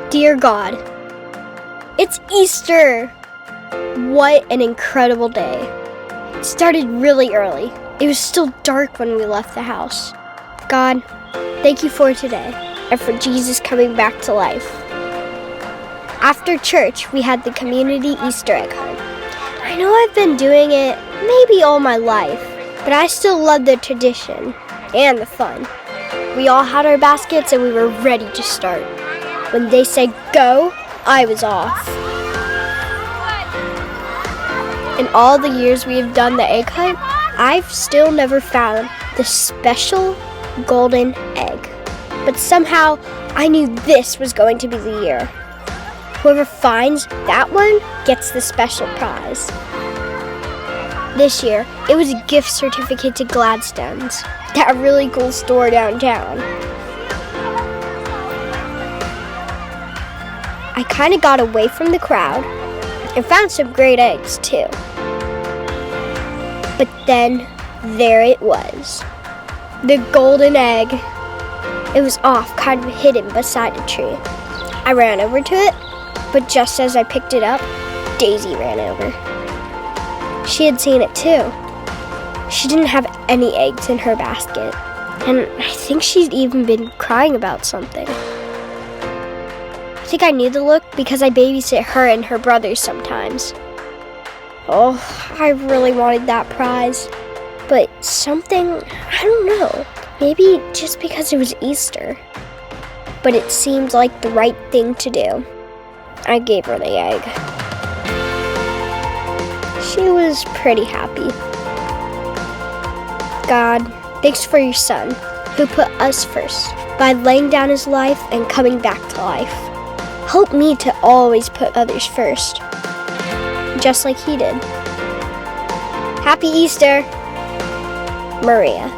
Dear God, it's Easter! What an incredible day. It started really early. It was still dark when we left the house. God, thank you for today and for Jesus coming back to life. After church, we had the community Easter egg hunt. I know I've been doing it maybe all my life, but I still love the tradition and the fun. We all had our baskets and we were ready to start. When they said go, I was off. In all the years we have done the egg hunt, I've still never found the special golden egg. But somehow, I knew this was going to be the year. Whoever finds that one gets the special prize. This year, it was a gift certificate to Gladstone's, that really cool store downtown. I kind of got away from the crowd and found some great eggs too. But then, there it was. The golden egg. It was off, kind of hidden beside a tree. I ran over to it, but just as I picked it up, Daisy ran over. She had seen it too. She didn't have any eggs in her basket, and I think she'd even been crying about something. I think I knew the look because I babysit her and her brothers sometimes. Oh, I really wanted that prize. But something, I don't know, maybe just because it was Easter. But it seemed like the right thing to do. I gave her the egg. She was pretty happy. God, thanks for your son, who put us first by laying down his life and coming back to life. Help me to always put others first, just like he did. Happy Easter, Maria.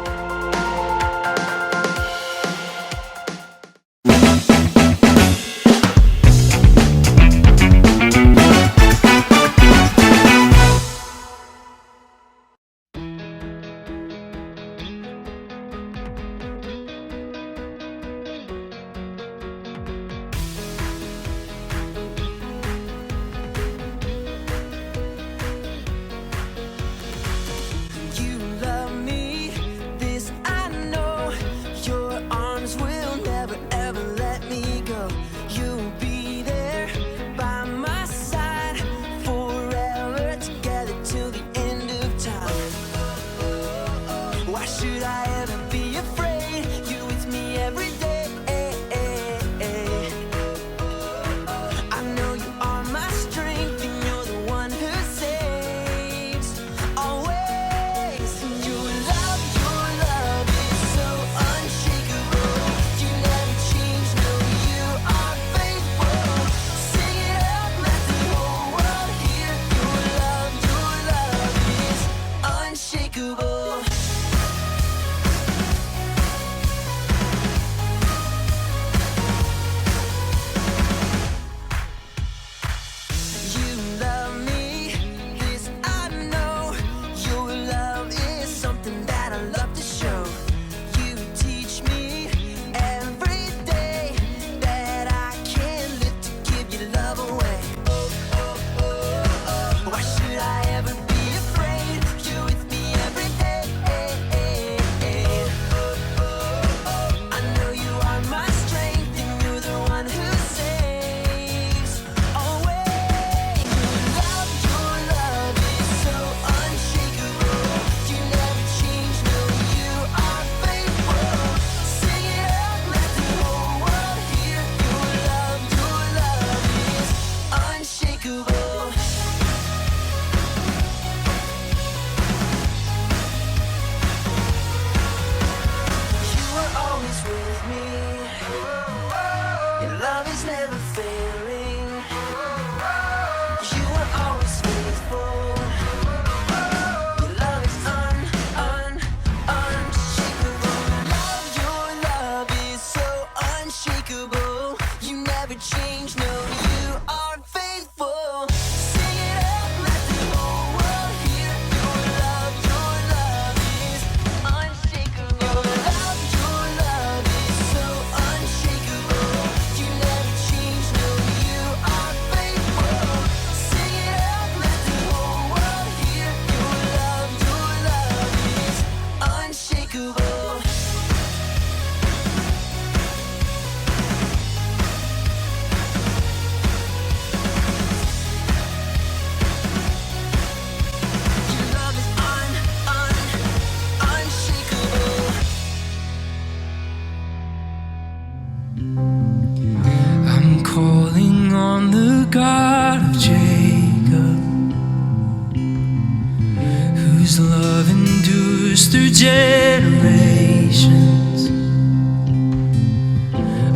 endures through generations.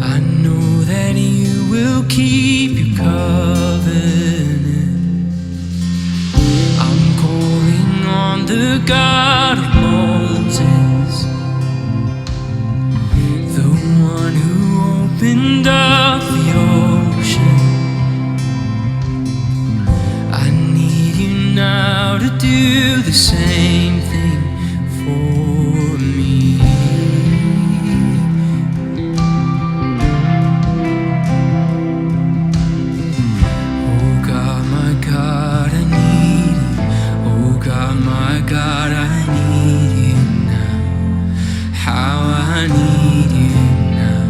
I know that you will keep your covenant. I'm calling on the God of Moses, the one who opened up the ocean. I need you now to do the same thing for me. Oh God, my God, I need you. Oh God, my God, I need you now. How I need you now.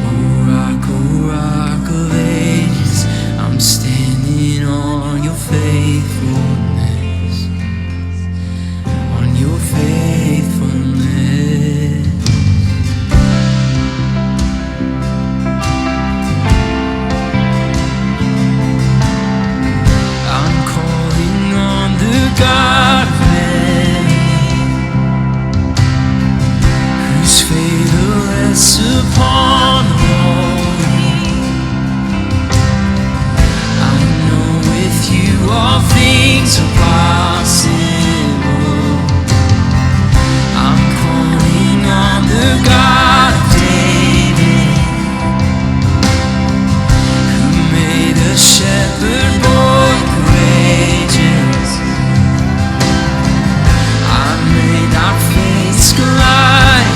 Oh rock of ages, I'm standing on your faithfulness, on your faithfulness. I'm calling on the God of heaven, whose favor rests upon the holy. I know with you all things are possible. I'm calling on the God of David, who made a shepherd boy courageous. I may not face Goliath,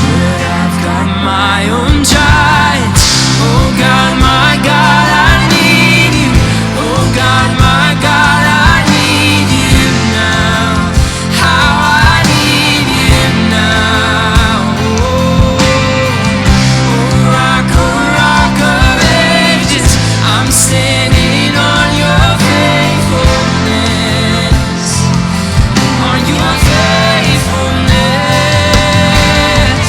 but I've got my own giants. Oh God, my God, I need you. Oh God, my God, I need you now. How I need you now. Oh rock of ages, I'm standing on your faithfulness, on your faithfulness.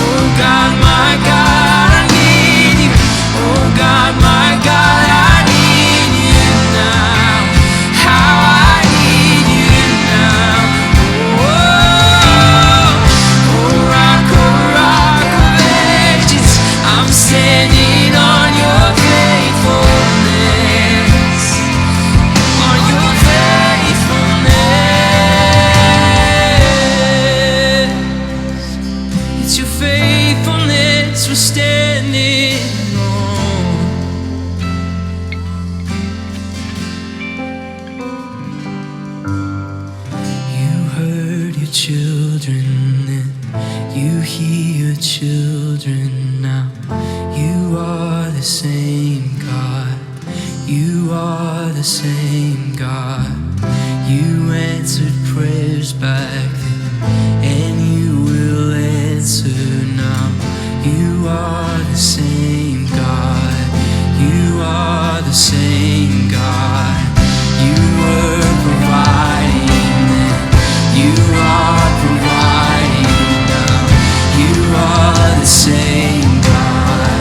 Oh God, my God, I need you. Oh God, my God, I need you now. How I need you now. Oh rock of ages, I'm standing on your faithfulness, on your faithfulness. It's your faithfulness we're standing on. You heard your children then, you hear your children now. You are the same God. You are the same God. You answered prayers back then, and you will answer now. You are the same God. You are the same God. You were providing then, you are providing now. You are the same God.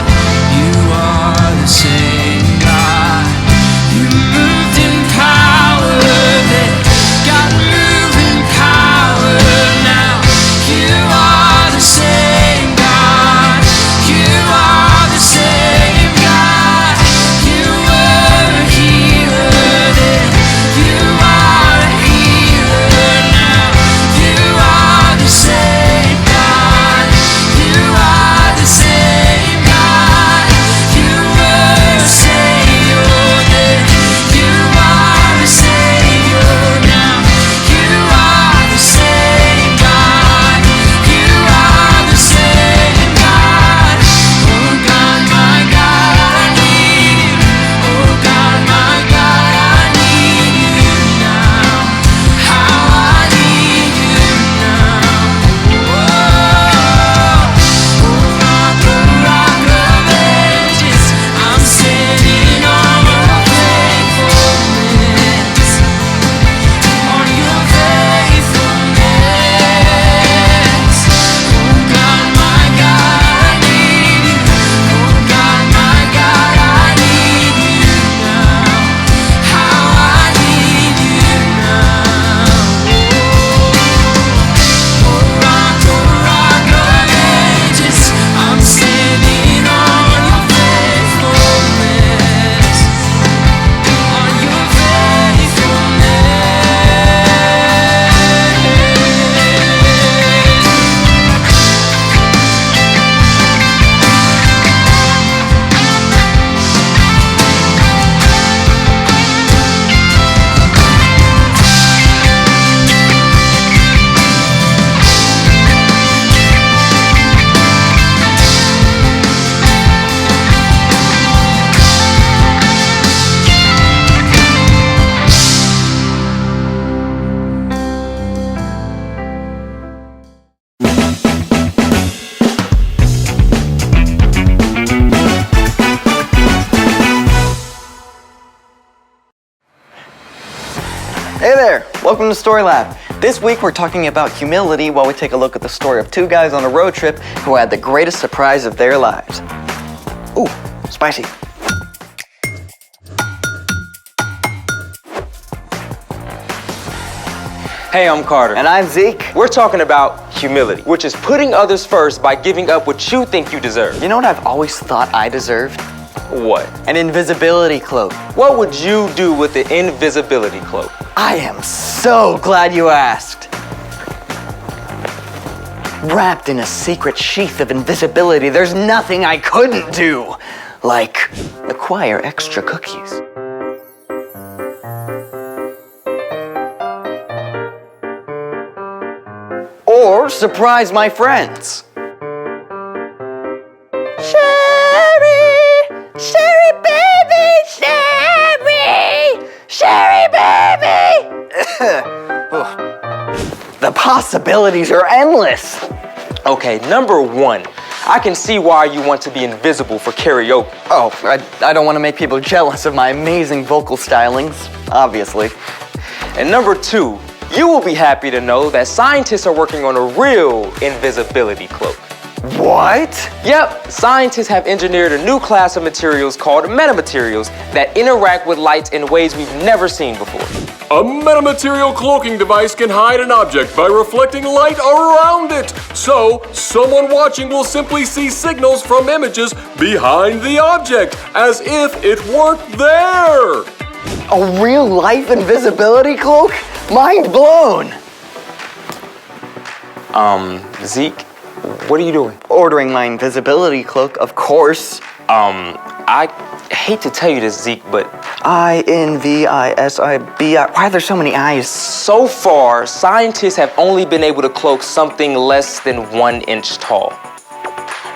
You are the same God. You moved in power then, God move in power now. You are the same God. You are the same God. You were Hey there, welcome to Story Lab. This week we're talking about humility while we take a look at the story of two guys on a road trip who had the greatest surprise of their lives. Ooh, spicy. Hey, I'm Carter. And I'm Zeke. We're talking about humility, which is putting others first by giving up what you think you deserve. You know what I've always thought I deserved? What? An invisibility cloak. What would you do with the invisibility cloak? I am so glad you asked. Wrapped in a secret sheath of invisibility, there's nothing I couldn't do. Like acquire extra cookies. Or surprise my friends. Sherry baby, Sherry baby. The possibilities are endless. Okay, number one, I can see why you want to be invisible for karaoke. Oh, I don't want to make people jealous of my amazing vocal stylings, obviously. And number two, you will be happy to know that scientists are working on a real invisibility cloak. What? Yep, scientists have engineered a new class of materials called metamaterials that interact with light in ways we've never seen before. A metamaterial cloaking device can hide an object by reflecting light around it. So, someone watching will simply see signals from images behind the object, as if it weren't there. A real-life invisibility cloak? Mind blown! Zeke, what are you doing? Ordering my invisibility cloak, of course. I hate to tell you this, Zeke, but I-N-V-I-S-I-B-I. Why are there so many I's? so far, scientists have only been able to cloak something less than 1 inch tall.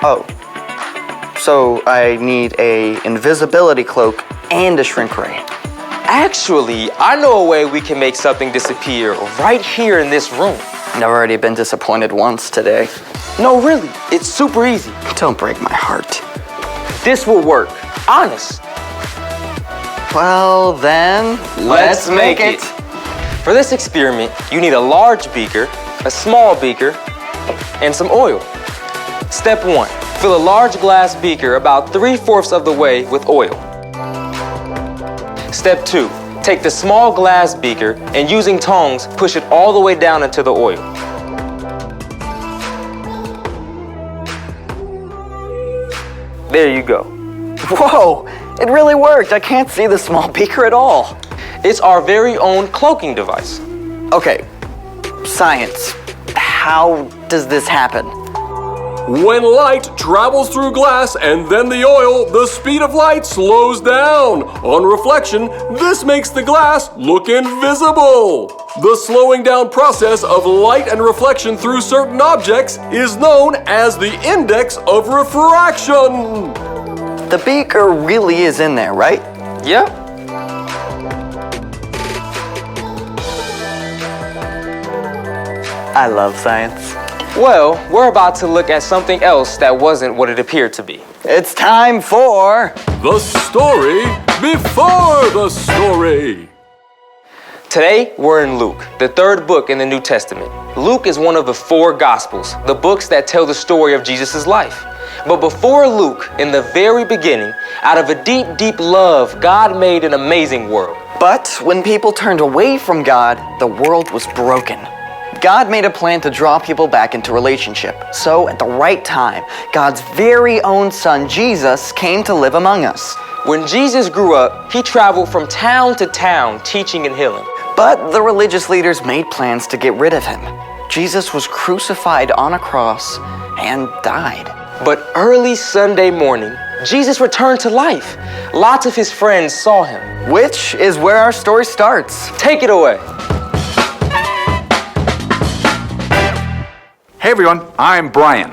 Oh. So I need a invisibility cloak and a shrink ray. Actually, I know a way we can make something disappear right here in this room. I've already been disappointed once today. No, really, it's super easy. Don't break my heart. This will work, honest. Well then, let's make it. For this experiment, you need a large beaker, a small beaker, and some oil. Step 1, fill a large glass beaker about 3/4 of the way with oil. Step 2, take the small glass beaker and using tongs, push it all the way down into the oil. There you go. Whoa, it really worked. I can't see the small beaker at all. It's our very own cloaking device. Okay, science. How does this happen? When light travels through glass and then the oil, the speed of light slows down. On reflection, this makes the glass look invisible. The slowing down process of light and reflection through certain objects is known as the index of refraction. The beaker really is in there, right? Yep. I love science. Well, we're about to look at something else that wasn't what it appeared to be. It's time for... The story before the story. Today, we're in Luke, the 3rd book in the New Testament. Luke is one of the 4 Gospels, the books that tell the story of Jesus' life. But before Luke, in the very beginning, out of a deep, deep love, God made an amazing world. But when people turned away from God, the world was broken. God made a plan to draw people back into relationship. So at the right time, God's very own son, Jesus, came to live among us. When Jesus grew up, he traveled from town to town, teaching and healing. But the religious leaders made plans to get rid of him. Jesus was crucified on a cross and died. But early Sunday morning, Jesus returned to life. Lots of his friends saw him. Which is where our story starts. Take it away. Hey everyone, I'm Brian.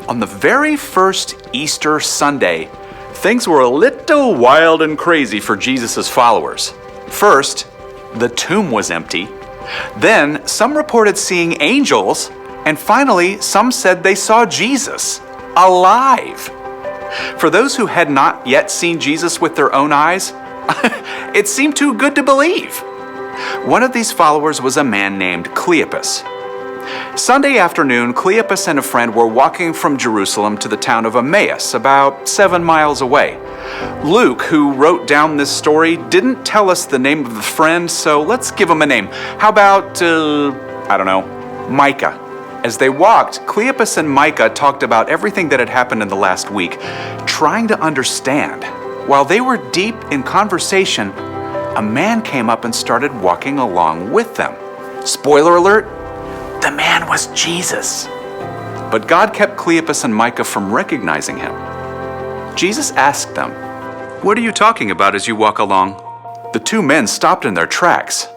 On the very first Easter Sunday, things were a little wild and crazy for Jesus' followers. First, the tomb was empty. Then, some reported seeing angels. And finally, some said they saw Jesus, alive. For those who had not yet seen Jesus with their own eyes, it seemed too good to believe. One of these followers was a man named Cleopas. Sunday afternoon, Cleopas and a friend were walking from Jerusalem to the town of Emmaus, about 7 miles away. Luke, who wrote down this story, didn't tell us the name of the friend, so let's give him a name. How about, Micah. As they walked, Cleopas and Micah talked about everything that had happened in the last week, trying to understand. While they were deep in conversation, a man came up and started walking along with them. Spoiler alert, the man was Jesus. But God kept Cleopas and Micah from recognizing him. Jesus asked them, "What are you talking about as you walk along?" The two men stopped in their tracks.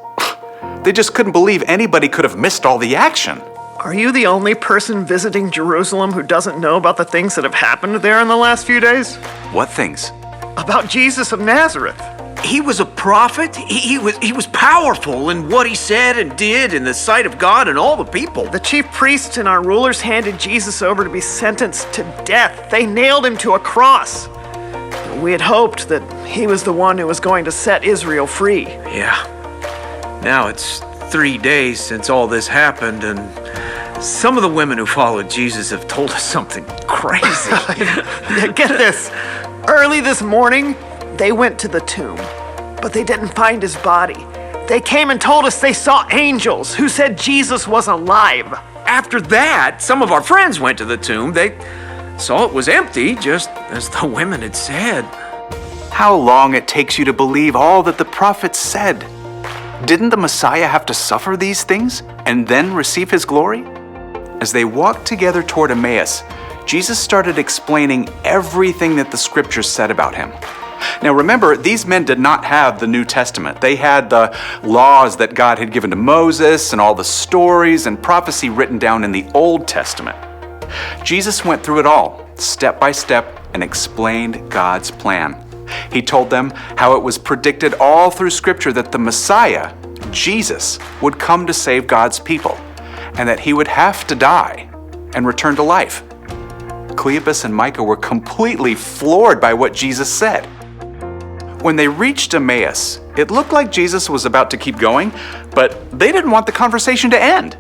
They just couldn't believe anybody could have missed all the action. Are you the only person visiting Jerusalem who doesn't know about the things that have happened there in the last few days? What things? About Jesus of Nazareth. He was a prophet. He was powerful in what he said and did in the sight of God and all the people. The chief priests and our rulers handed Jesus over to be sentenced to death. They nailed him to a cross. We had hoped that he was the one who was going to set Israel free. Yeah. Now it's 3 days since all this happened, and some of the women who followed Jesus have told us something crazy. Get this. Early this morning, they went to the tomb, but they didn't find his body. They came and told us they saw angels who said Jesus was alive. After that, some of our friends went to the tomb. They saw it was empty, just as the women had said. How long it takes you to believe all that the prophets said. Didn't the Messiah have to suffer these things and then receive his glory? As they walked together toward Emmaus, Jesus started explaining everything that the scriptures said about him. Now remember, these men did not have the New Testament. They had the laws that God had given to Moses and all the stories and prophecy written down in the Old Testament. Jesus went through it all, step by step, and explained God's plan. He told them how it was predicted all through Scripture that the Messiah, Jesus, would come to save God's people, and that he would have to die and return to life. Cleopas and Micah were completely floored by what Jesus said. When they reached Emmaus, it looked like Jesus was about to keep going, but they didn't want the conversation to end.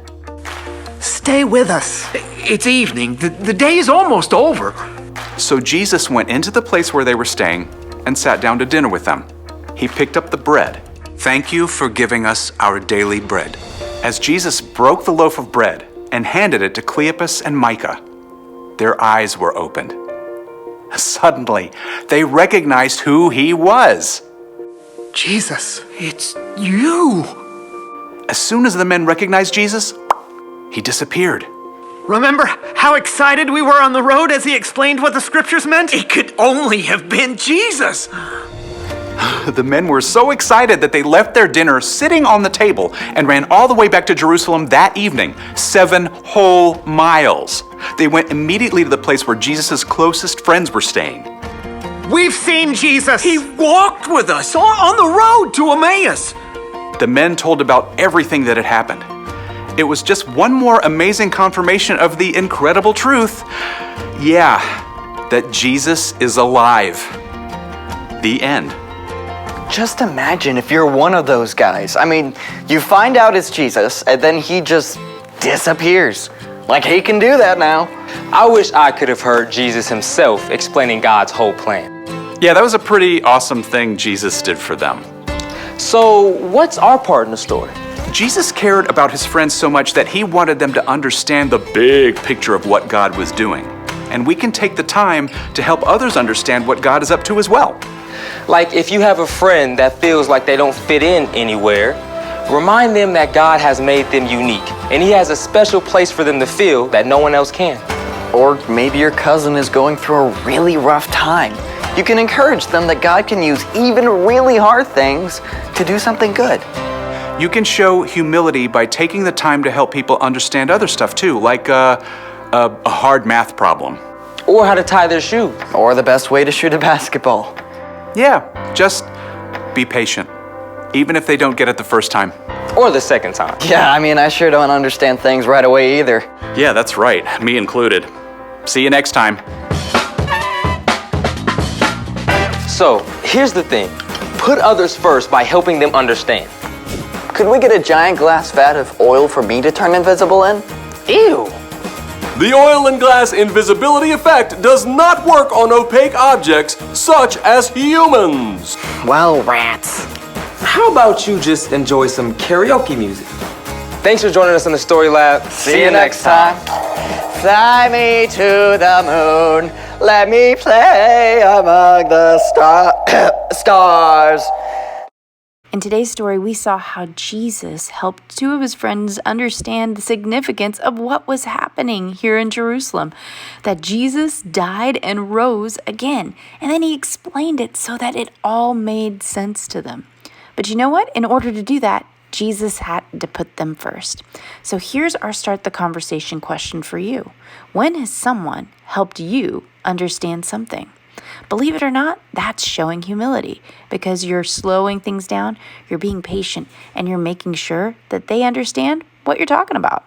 Stay with us. It's evening. The day is almost over. So Jesus went into the place where they were staying and sat down to dinner with them. He picked up the bread. "Thank you for giving us our daily bread." As Jesus broke the loaf of bread and handed it to Cleopas and Micah, their eyes were opened. Suddenly, they recognized who he was. Jesus. It's you. As soon as the men recognized Jesus, he disappeared. Remember how excited we were on the road as he explained what the scriptures meant? It could only have been Jesus. The men were so excited that they left their dinner sitting on the table and ran all the way back to Jerusalem that evening, 7 whole miles. They went immediately to the place where Jesus' closest friends were staying. We've seen Jesus. He walked with us on the road to Emmaus. The men told about everything that had happened. It was just one more amazing confirmation of the incredible truth. Yeah, that Jesus is alive. The end. Just imagine if you're one of those guys. I mean, you find out it's Jesus, and then he just disappears. Like, he can do that now. I wish I could have heard Jesus himself explaining God's whole plan. Yeah, that was a pretty awesome thing Jesus did for them. So, what's our part in the story? Jesus cared about his friends so much that he wanted them to understand the big picture of what God was doing. And we can take the time to help others understand what God is up to as well. Like if you have a friend that feels like they don't fit in anywhere, remind them that God has made them unique, and he has a special place for them to feel that no one else can. Or maybe your cousin is going through a really rough time. You can encourage them that God can use even really hard things to do something good. You can show humility by taking the time to help people understand other stuff too, like a hard math problem. Or how to tie their shoe. Or the best way to shoot a basketball. Yeah, just be patient, even if they don't get it the first time. Or the second time. Yeah, I mean, I sure don't understand things right away either. Yeah, that's right, me included. See you next time. So, here's the thing. Put others first by helping them understand. Could we get a giant glass vat of oil for me to turn invisible in? Ew. The oil and glass invisibility effect does not work on opaque objects such as humans. Well, rats. How about you just enjoy some karaoke music? Thanks for joining us in the Story Lab. See you next time. Fly me to the moon. Let me play among the stars. In today's story, we saw how Jesus helped two of his friends understand the significance of what was happening here in Jerusalem, that Jesus died and rose again. And then he explained it so that it all made sense to them. But you know what? In order to do that, Jesus had to put them first. So here's our start the conversation question for you. When has someone helped you understand something? Believe it or not, that's showing humility, because you're slowing things down, you're being patient, and you're making sure that they understand what you're talking about.